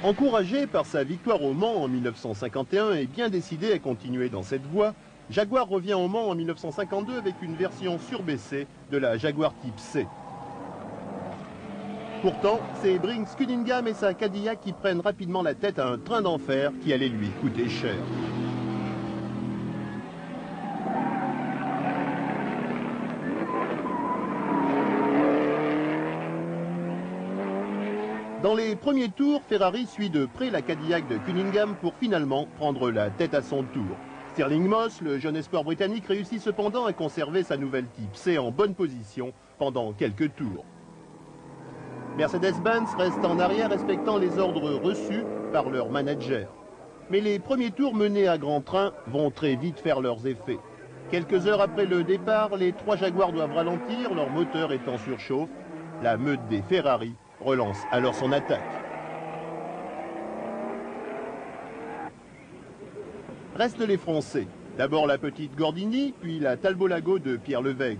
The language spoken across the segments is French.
Encouragé par sa victoire au Mans en 1951 et bien décidé à continuer dans cette voie, Jaguar revient au Mans en 1952 avec une version surbaissée de la Jaguar Type C. Pourtant, c'est Brinks Cunningham et sa Cadillac qui prennent rapidement la tête à un train d'enfer qui allait lui coûter cher. Dans les premiers tours, Ferrari suit de près la Cadillac de Cunningham pour finalement prendre la tête à son tour. Stirling Moss, le jeune espoir britannique, réussit cependant à conserver sa nouvelle Type C en bonne position pendant quelques tours. Mercedes-Benz reste en arrière respectant les ordres reçus par leur manager. Mais les premiers tours menés à grand train vont très vite faire leurs effets. Quelques heures après le départ, les trois Jaguars doivent ralentir, leur moteur est en surchauffe. La meute des Ferrari relance alors son attaque. Restent les Français. D'abord la petite Gordini, puis la Talbot Lago de Pierre Levègue.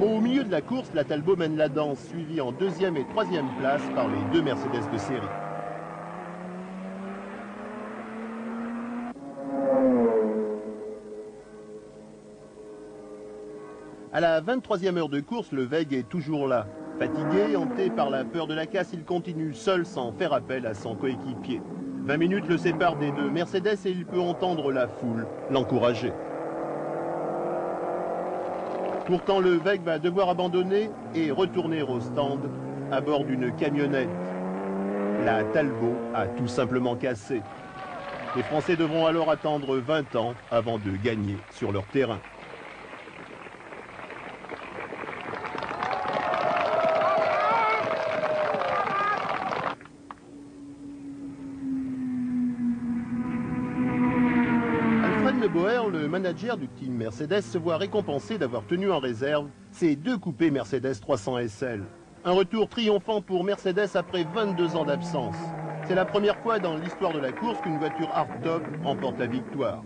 Au milieu de la course, la Talbot mène la danse, suivie en deuxième et troisième place par les deux Mercedes de série. À la 23e heure de course, Levègue est toujours là. Fatigué, hanté par la peur de la casse, il continue seul sans faire appel à son coéquipier. 20 minutes le séparent des deux Mercedes et il peut entendre la foule l'encourager. Pourtant, Levègue va devoir abandonner et retourner au stand à bord d'une camionnette. La Talbot a tout simplement cassé. Les Français devront alors attendre 20 ans avant de gagner sur leur terrain. Bauer, le manager du team Mercedes, se voit récompensé d'avoir tenu en réserve ses deux coupés Mercedes 300 SL. Un retour triomphant pour Mercedes après 22 ans d'absence. C'est la première fois dans l'histoire de la course qu'une voiture hardtop remporte la victoire.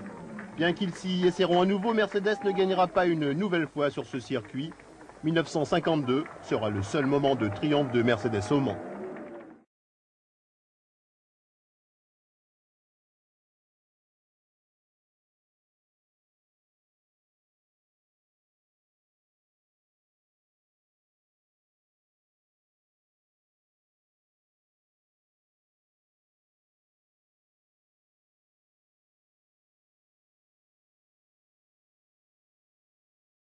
Bien qu'ils s'y essaieront à nouveau, Mercedes ne gagnera pas une nouvelle fois sur ce circuit. 1952 sera le seul moment de triomphe de Mercedes au Mans.